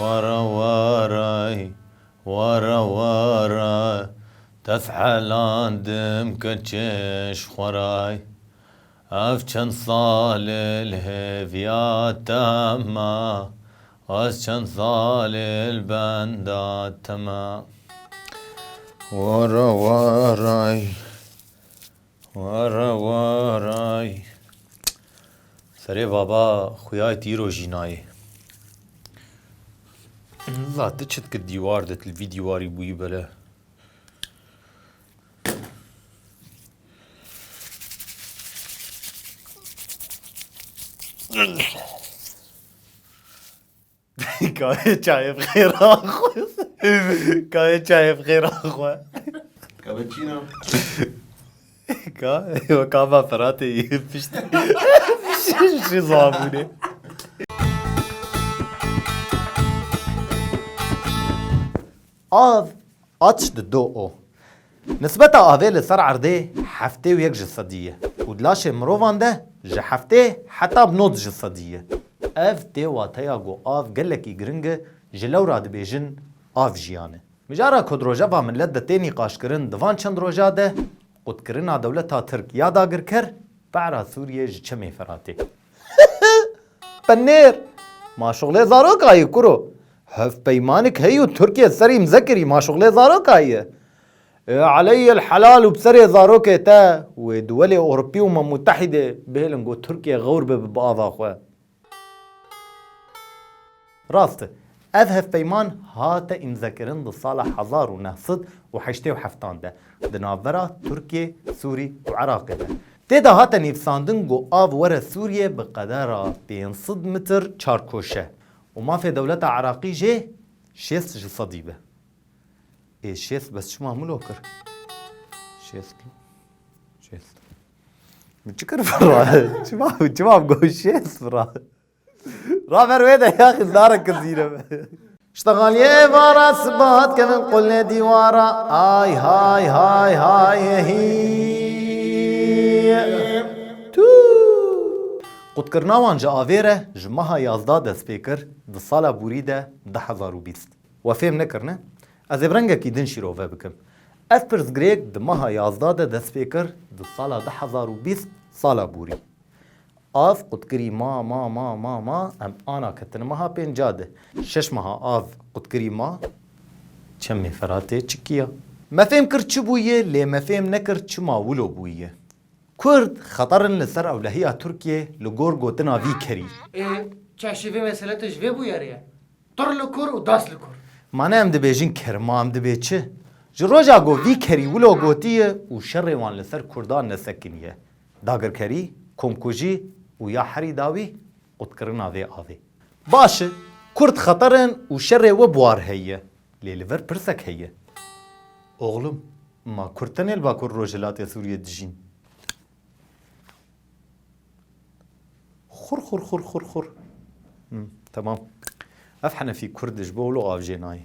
ورا وراي ورا ورا تفحلان دم كتشش خوراي أفشن صال الهفيات تما أفشن صال البندات تما ورا وراي ورا وراي سري بابا خوياي تيرو جيناي لا تشتك الديوار دت الفيديو واري بوي بلا كاي شاي بخير اخو كاي شاي بخير اخو كابتشينو كاي كابا فراتي فيش شي صابوني آف أتش دو نسبة آفي لسر عرضي حفتي ويك جسدية ودلاش مروفان ده جا حفتي حتى بنوت جسدية اف تي واتيا جو آف قلك يقرنج جلو راد بيجن آف جيانه مجارا كود روجا من لدى تاني قاشكرن دفان چند روجا ده قد كرنا دولتا تركيا داگر كر بعرا سوريا جچمي فراتي بنير ما شغلي زاروك آي كرو هف بيمانك هيو تركيا سري مذكري ما شغلي زاروك آي علي الحلال وبسري زاروك تا ودولة أوروبية متحدة بهلنقو تركيا غوربة ببعضها أخوة راسته أذهب بيمان هاتا مذكرين بصالح حزار ونهصد وحشتي وحفتان ده دنافرا تركيا سوري وعراق ده تيدا هاتا نيفساندن جو آف ورا سوريا بقدارة بينصد متر چاركوشة وما في دولة عراقي جي شيس جصديبة ايه شيس بس شو معمولو كر شيس متشكر فرا شو ما بقول شيس فرا رافر ويدا يا اخي زارك كثيرة اشتغل يا فارا سبات كمن قلنا ديوارا هاي هاي هاي هاي هي تو قد كرناوان جا آفيره جمعها يازدا دا سبيكر دا صالة بوريدة 1020 وفهم نكرنا از برنگا کی دن شیروه بکم افپرز گریک دمها یازداده دا سپیکر دا سالا 1020 سالا بوری آف قد کری ما ام آنا کتن مها پینجاده شش مها آف قد کری ما چمی فراته چکیه مفهم کرد چه بویه لی مفهم نکرد چه ماولو بویه کرد خطرن لسر اولهی ترکیه لگور گوتنا وی کری چاشوی مسئله جوی بویاریه طر لکر و داس لکر مانه ام دبیجین کرما ام دبی چه جروجا گو وی کری ولو گوتیه و شر وان لسر کردان نسکنیه داگر کری کمکوجی و یا حری داوی قد کرنا وی آوی باشه کرد خطرن و شر و بوار هیه لیلور پرسک هیه oğlum ما كرتن الباكور روجلات يا سوريا دجين خر خر خر خر خر تمام افحنا في كردش بولو غاف جيناي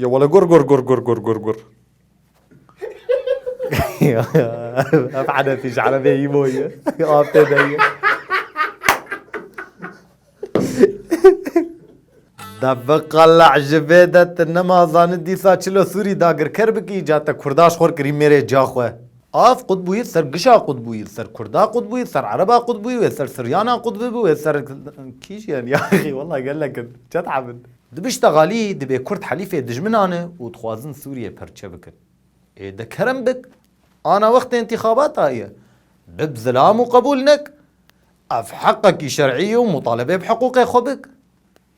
يا ولا قر قر قر قر قر قر قر افحنا في شعر يمويه غاف تدي دبق الله جبيدت انما ظاندي ساچلو سوري داگر كربكي جاتا كرداش خور كريم ميري جاخوه آف قطبوية سر قشا قطبوية سر كردا قطبوية سر عربا قطبوية سر سريانا قطبوية سر كيش يعني يا أخي والله قال لك جتعبن دبش تغالي دبي كرد حليفة دجمنانه وتخوازن سوريا برشا بكن إيه ده كرم بك أنا وقت انتخابات هاي ببزلام وقبولنك أف حقك شرعية ومطالبة بحقوق خبك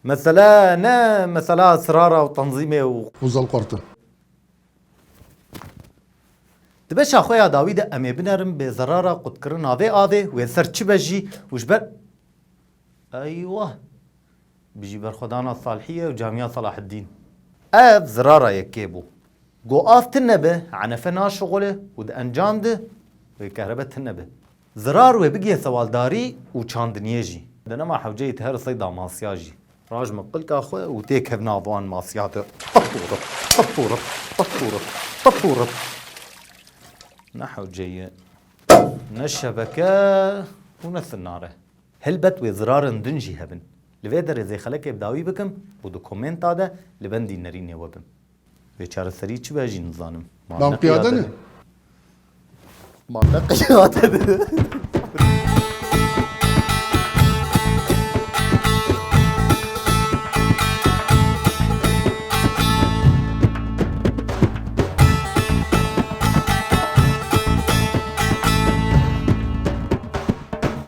مثلا أسرارة وتنظيمه وزال قرطة دبش أخويا داوود أمي بنرم بزرارة قد كرنا آذي ويسر تشبجي وجبر أيوة بيجي برخدانا الصالحية وجامعة صلاح الدين أف زرارة يكيبو قو آف تنبه عن فنا شغله ود أنجام ده وكهرباء تنبه زرار وبقي سوالداري وشاندنيجي دنما حوجي تهر صيدا ماسياجي راج مقلك أخويا وتيك هفنا ضوان ماسياته طفورة نحو جيد من الشبكة ونث النار helbet ve zirarın din jî hebin. Li vê derê zêxelekê dawî bikim û di komenta de li bendî nerînê we bim. Vê çareserî çi be jî nizanim. Dampiyade ne? Mane qiyade